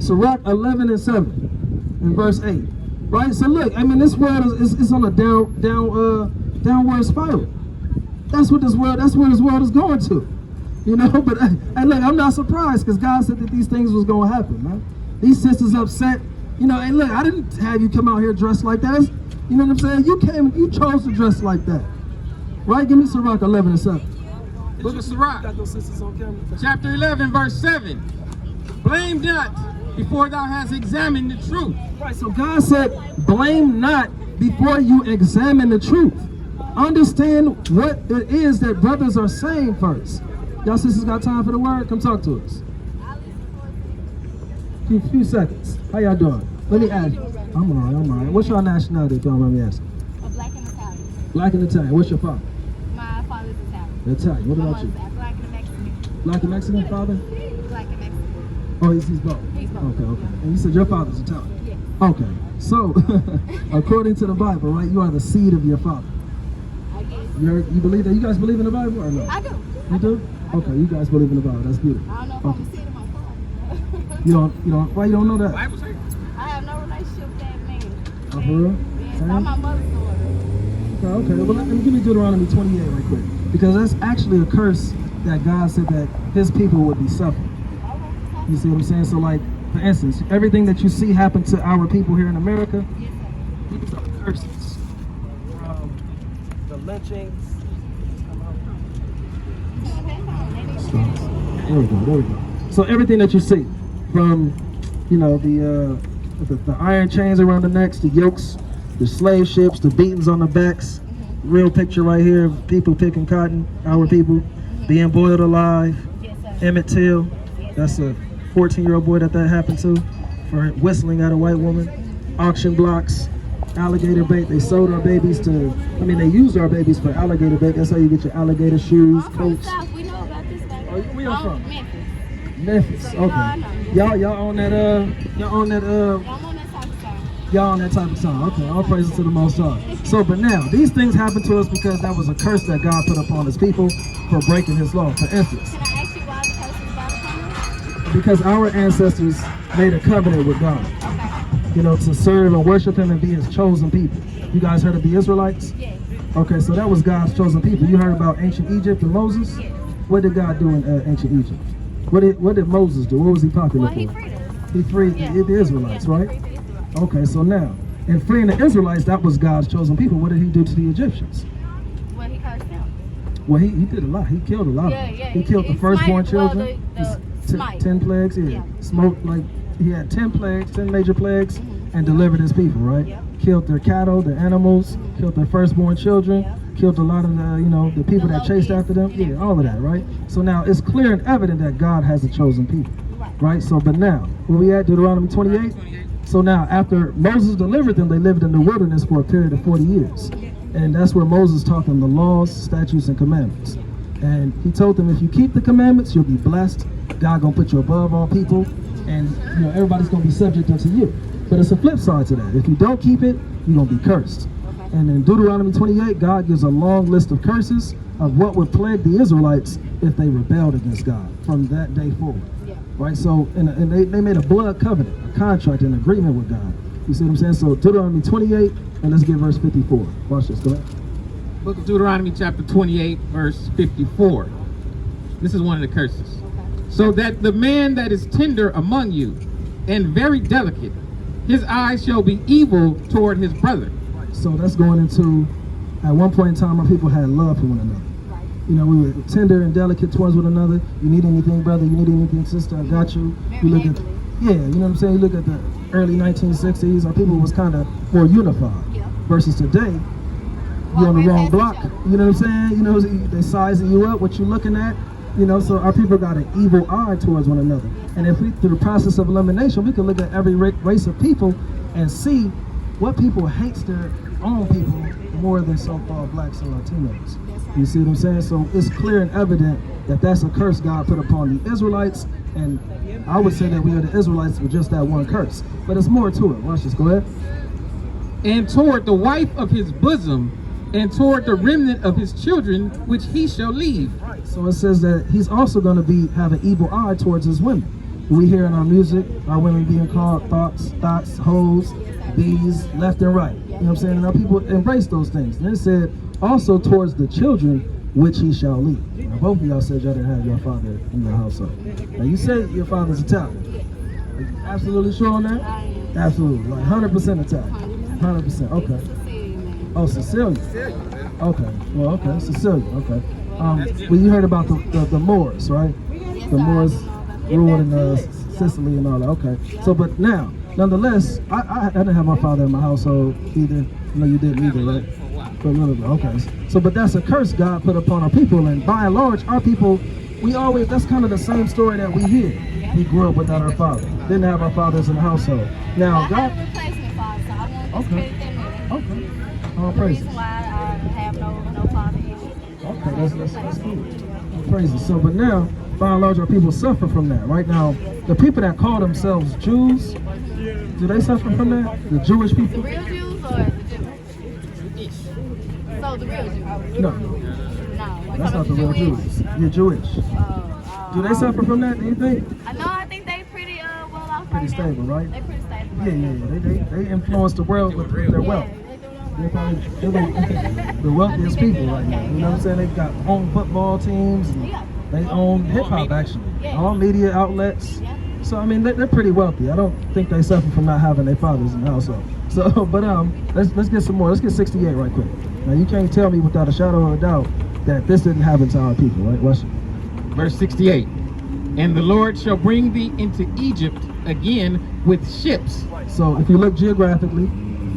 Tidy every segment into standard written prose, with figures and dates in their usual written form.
Sirach 11 and 7 in verse 8. Right? So look, I mean, this world is on a downward spiral. That's where this world is going to. You know, but hey, look, I'm not surprised because God said that these things was going to happen, man. These sisters upset. You know, hey, look, I didn't have you come out here dressed like that. You know what I'm saying? You chose to dress like that. Right? Give me Sirach 11 and 7. Book of Sirach, Got those sisters on camera. chapter 11, verse 7. Blame not before thou hast examined the truth. Right, so God said, blame not before you examine the truth. Understand what it is that brothers are saying first. Y'all sisters got time for the word? Come talk to us. Few seconds. How y'all doing? Let me ask you. I'm all right. What's your nationality, if y'all mind me asking? Black and Italian. Black and Italian. What's your father? My father's Italian. Italian. What My about you? mother's Black and Mexican. Black and Mexican father? Black and Mexican. Oh, he's both. He's both. Okay. And you said your father's Italian? Yeah. Okay. So, according to the Bible, right, you are the seed of your father. I guess. You believe that? You guys believe in the Bible or no? I do. You do? Okay, you guys believe in the Bible. That's beautiful. I don't know if I'm a seed of my father. You don't, why you don't know that? Bible says. I have no relationship with that man. Oh, for real? Yeah, I'm my mother's daughter. Okay, well, let me give you Deuteronomy 28 right quick. Because that's actually a curse that God said that his people would be suffering. You see what I'm saying? So like, for instance, everything that you see happen to our people here in America, these are curses. The lynchings. There we go. So everything that you see, from, you know, the iron chains around the necks, the yokes, the slave ships, the beatings on the backs, real picture right here of people picking cotton, our people, being boiled alive, Emmett Till, that's a 14-year-old boy that happened to, for whistling at a white woman, auction blocks, alligator bait. They sold our babies they used our babies for alligator bait. That's how you get your alligator shoes, I'm from coats. South. We know about this thing. Oh, where you from? Memphis. Memphis, okay. Y'all on that I'm on that type of side. y'all on that type of time. Okay, all praises to the Most High. So, but now, these things happen to us because that was a curse that God put upon his people for breaking his law. For instance, Can I ask you why the curse is about to come? because our ancestors made a covenant with God, Okay. you know, to serve and worship him and be his chosen people. You guys heard of the Israelites? Yes. Okay, so that was God's chosen people. You heard about ancient Egypt and Moses? Yes. What did God do in ancient Egypt? What did Moses do? What was he popular Well, he for? freed us. He freed Yeah. the Israelites, Yeah, he right? freed the Israelites. Okay, so now, in freeing the Israelites, that was God's chosen people. What did he do to the Egyptians? Well, he cursed them. Well, he did a lot. He killed a lot of Yeah, them. yeah. He killed the firstborn smited, well, children. the Ten- smite. 10 plagues, yeah. Yeah. Smoked, like, he had 10 plagues, 10 major plagues, and delivered his people, right? Yep. Killed their cattle, their animals, killed their firstborn children, Yep. killed a lot of the people The that chased locusts after them. and Yeah, all of that, right? So now, it's clear and evident that God has a chosen people, Right. right? So, but now, where we at, Deuteronomy 28? 28. So now, after Moses delivered them, they lived in the wilderness for a period of 40 years. And that's where Moses taught them the laws, statutes, and commandments. And he told them, if you keep the commandments, you'll be blessed. God gonna put you above all people, and everybody's gonna be subject unto you. But it's a flip side to that. If you don't keep it, you're gonna be cursed. And in Deuteronomy 28, God gives a long list of curses of what would plague the Israelites if they rebelled against God from that day forward. Yeah. Right? So, and they made a blood covenant, a contract, an agreement with God. You see what I'm saying? So Deuteronomy 28, and let's get verse 54. Watch this, go ahead. Book of Deuteronomy chapter 28, verse 54. This is one of the curses. Okay. So that the man that is tender among you and very delicate, his eyes shall be evil toward his brother. So that's going into, at one point in time, our people had love for one another. Right. You know, we were tender and delicate towards one another. You need anything, brother? You need anything, sister? I got you. Very You look at, neighborly. yeah, you know what I'm saying? You look at the early 1960s, our people was kind of more unified. Yeah. Versus today, you're on the wrong block. You know what I'm saying? You know, they sizing you up, what you looking at. You know, so our people got an evil eye towards one another. And if we, through the process of elimination, we can look at every race of people and see what people hates their own people more than so-called blacks and Latinos. You see what I'm saying? So it's clear and evident that that's a curse God put upon the Israelites. And I would say that we are the Israelites with just that one curse. But it's more to it. Watch this. Go ahead. And toward the wife of his bosom, and toward the remnant of his children, which he shall leave. So it says that he's also going to have an evil eye towards his women. We hear in our music, our women being called thoughts, hoes, bees, left and right. You know what I'm saying? And our people embrace those things. And it said, also towards the children, which he shall lead. Now, both of y'all said y'all didn't have your father in your household. Now, you say your father's Italian. Are you absolutely sure on that? I am. Absolutely. Like 100% Italian. 100%. Okay. Sicilian, man. Oh, Sicilian. Okay. Well, okay. Sicilian. Okay. Well, you heard about the Moors, right? Yes, The sir, I Moors do know about that. ruled in Sicily and all that. Okay. So, but now, nonetheless, I didn't have my father in my household either. No, you didn't either, right? But a little bit. Okay. So, but that's a curse God put upon our people, and by and large, our people, that's kind of the same story that we hear. We grew up without our father. Didn't have our fathers in the household. Now, I God. have a replacement father, so I won't Okay. discredit that man. Okay. All The praise. reason why I have no father is Okay, that's good. Praise it. So, but now, by and large, our people suffer from that. Right now, the people that call themselves Jews, do they suffer from that? The Jewish the people? real Jews or the Jews? So the real Jews? No, No. that's not the real Jews. You're Jewish. Do they suffer from that, do you think? No, I think they pretty well off Pretty right stable, now. right? They pretty stable. Yeah, right yeah, now. yeah. They influence the world with their wealth. They're probably the wealthiest people right now. You know what I'm saying? They got own football teams. And Yeah. they own hip hop actually. All media outlets. Yeah. So I mean, they're pretty wealthy. I don't think they suffer from not having their fathers in the household. So, but let's get some more. Let's get 68 right quick. Now you can't tell me without a shadow of a doubt that this didn't happen to our people, right? Watch it. Verse 68. And the Lord shall bring thee into Egypt again with ships. So if you look geographically,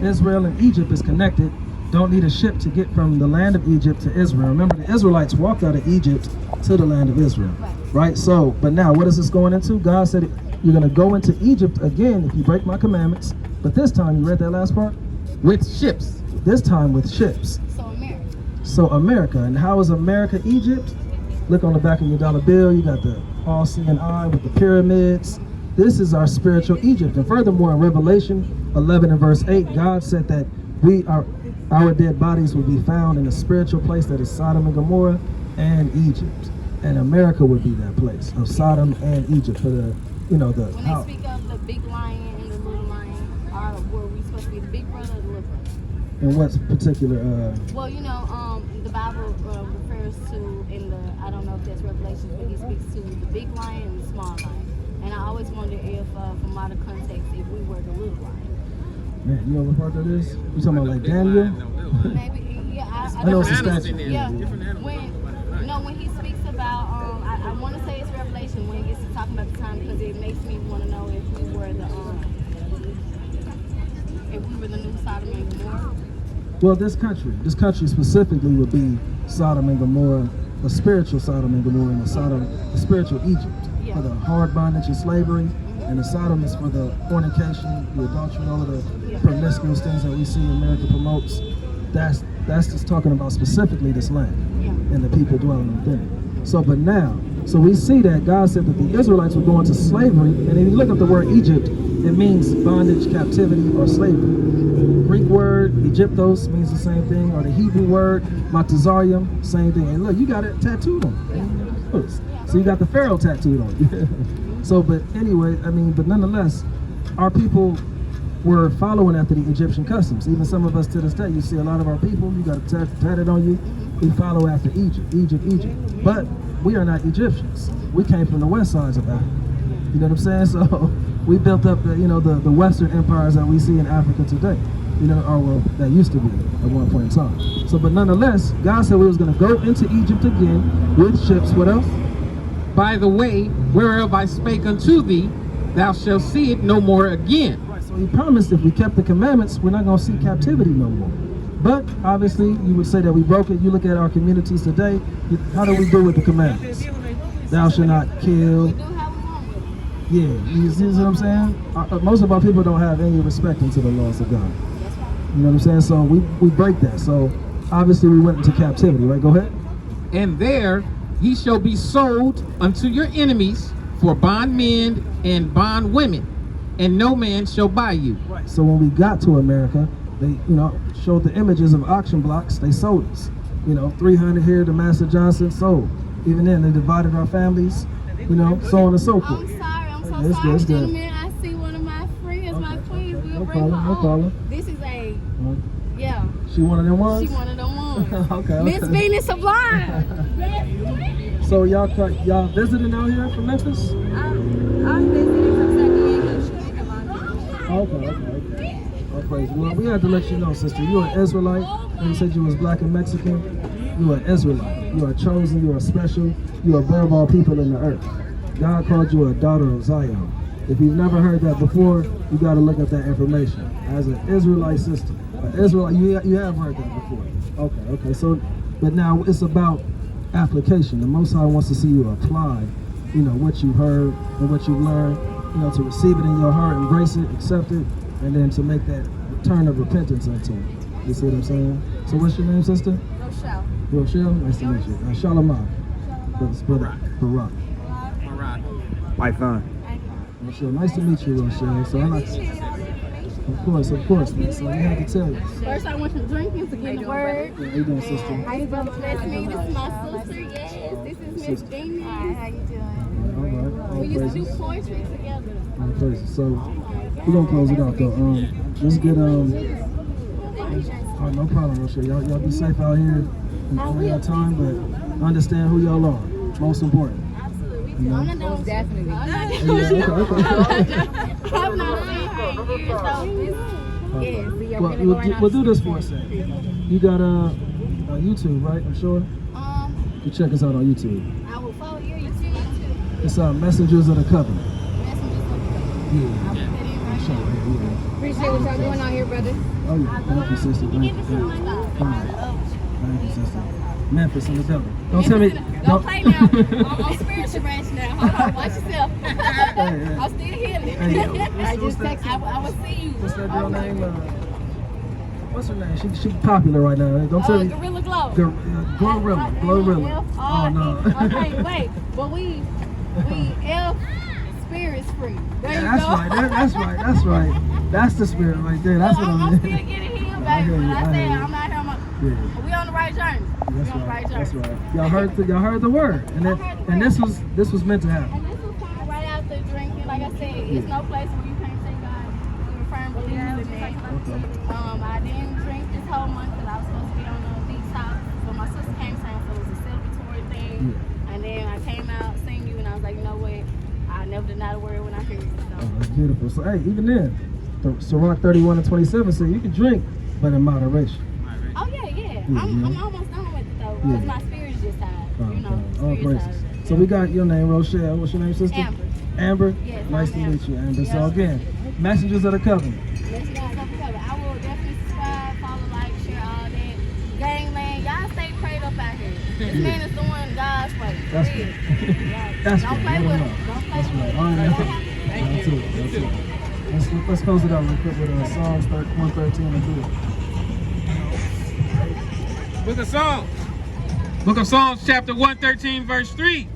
Israel and Egypt is connected. Don't need a ship to get from the land of Egypt to Israel. Remember, the Israelites walked out of Egypt to the land of Israel, right? So, but now what is this going into? God said, you're going to go into Egypt again if you break my commandments. But this time, you read that last part? With ships. This time with ships. So America. So America. And how is America Egypt? Look on the back of your dollar bill. You got the all-seeing eye with the pyramids. This is our spiritual Egypt. And furthermore, in Revelation 11 and verse 8, God said that our dead bodies will be found in a spiritual place that is Sodom and Gomorrah and Egypt. And America would be that place of Sodom and Egypt for the, When they speak of the big lion and the little lion, were we supposed to be the big brother or the little brother? in what particular, Well, the Bible refers to I don't know if that's Revelation, but he speaks to the big lion and the small lion. And I always wonder if, from out of context, if we were the little lion. man, you know what part that is? You talking about like Daniel? Maybe, yeah, I know it's a Animals statue. in there. Yeah, Different animals. when he speaks about, I want to say it's Revelation when he gets to talking about the time, because it makes me want to know if we were the new Sodom and Gomorrah. Well, this country specifically would be Sodom and Gomorrah, a spiritual Sodom and Gomorrah, and a spiritual Egypt for the hard bondage and slavery, and the Sodom is for the fornication, the adultery, all of the promiscuous things that we see America promotes. That's just talking about specifically this land and the people dwelling within it. So, but now, so we see that God said that the Israelites were going to slavery, and if you look up the word Egypt, it means bondage, captivity, or slavery. Greek word Egyptos means the same thing, or the Hebrew word Matazarium, same thing. And look, you got it tattooed on you. So you got the Pharaoh tattooed on you. So, but anyway, but nonetheless, our people were following after the Egyptian customs. Even some of us to this day, you see a lot of our people, you got it tatted on you, we follow after Egypt. But we are not Egyptians. We came from the west sides of Africa. You know what I'm saying? So we built up the Western empires that we see in Africa today. That used to be at one point in time. So, but nonetheless, God said we was going to go into Egypt again with ships. What else? By the way whereof I spake unto thee, thou shalt see it no more again. Right. So he promised if we kept the commandments, we're not going to see captivity no more. But obviously, you would say that we broke it. You look at our communities today. How do we do with the commandments? Thou shalt not kill. We do have one with it. Yeah, you see what I'm saying? Most of our people don't have any respect into the laws of God. That's right. You know what I'm saying? So we break that. So obviously we went into captivity, right? Go ahead. And there ye shall be sold unto your enemies for bondmen and bondwomen, and no man shall buy you. Right. So when we got to America, they showed the images of auction blocks. They sold us. 300 here to Master Johnson, sold. Even then, they divided our families. So on and so forth. I'm I'm It's sorry, good, it's good. gentlemen. I see one of my friends, my queens. We'll No bring problem, her no on. problem. This is a, Huh? yeah. She one of them ones? She one of them ones. Okay, Miss okay. Venus Sublime. So y'all visiting out here from Memphis? I'm visiting from San Diego. She came on. Okay. Oh, praise. Well, we had to let you know, sister, you're an Israelite. And you said you was black and Mexican. You are an Israelite. You are chosen. You are special. You are above all people in the earth. God called you a daughter of Zion. If you've never heard that before, you got to look at that information. As an Israelite sister, an Israelite, you have heard that before. Okay. So, but now it's about application. The Most High wants to see you apply, what you've heard and what you've learned, to receive it in your heart, embrace it, accept it, and then to make that return of repentance unto Him. You see what I'm saying? So what's your name, sister? Rochelle. Rochelle? Nice to meet you. Shalom. Brother Barak. Python. Rochelle, nice to meet you, Rochelle. So I like Of course, man. So we had to tell you. First, I went from drinking to getting the word. How you doing, sister? How you doing? That's me. This is my sister. Yes, this is Miss Sister. Venus. Hi, how you doing? All right. All We used to do praises. poetry together. All praises. So we're gonna close it out though. Let's get Oh, no problem, Rochelle. Y'all be safe out here in your time, but understand who y'all are. Most important. Absolutely. You know? I'm not done. Definitely. I'm not Yeah, done. okay. I've not seen her in years, so yes. We'll do this for a second. You got YouTube, right? I'm sure. You check us out on YouTube. I will follow your YouTube too. It's Messengers of the Covenant. Yeah. Sure, yeah. Appreciate what y'all doing out here, brother. Oh yeah. Thank you, sister. Thank you. Fine. Thank you, sister. Memphis in the building. Don't tell me. Don't play now. I'm spiritual ranch now. Hold on, watch yourself. Hey. I'm still healing. Hey, I just text. I will see you. What's that girl name? What's her name? She popular right now. Don't tell me. Gorilla Glow. Glorilla. Oh no. Okay, wait. But we F spirits free. There you That's go. right. That's right. That's the spirit right there. That's what I'm I'm still getting healed, I baby. hear But you, I I said hear you. I'm out here. Yeah. We on the right journey. We on the right journey. That's right. Y'all heard the word, and this was meant to happen. And this was kind of right after drinking. Like I said, it's no place where you can't say God. We're firm believers in that. I didn't drink this whole month because I was supposed to be on a detox, but my sister came saying so it was a celebratory thing. Yeah. And then I came out, seen you, and I was like, you know what? I never deny a word when I hear it. So. Oh, that's beautiful. So hey, even then, Sirach 31:27 said you can drink, but in moderation. Oh yeah. Yeah, I'm yeah. almost done with it though, because Yeah. my spirit's just tired. All Spirit's praises. tired. So we got your name, Rochelle. What's your name, sister? Amber. Amber? Yes, Nice to I'm meet you, Amber. So Yeah. again, Messengers of the Covenant. Let's go cover. I will definitely subscribe, follow, like, share all that. Gangland, y'all stay prayed up out here. This man is doing God's way. That's For real. right. Right. That's Don't right. play Let with them him. know. Don't play That's with right. him. All right. That's That's it. Let's close it out real quick with Psalms 113 and 3. Book of Psalms. Book of Psalms, chapter 113, verse 3.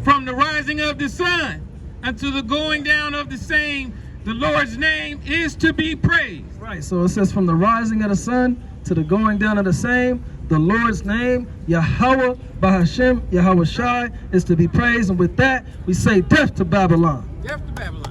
From the rising of the sun unto the going down of the same, the Lord's name is to be praised. Right. So it says from the rising of the sun to the going down of the same, the Lord's name, Yahweh, Bahashem, Yahweh Shai, is to be praised. And with that, we say death to Babylon. Death to Babylon.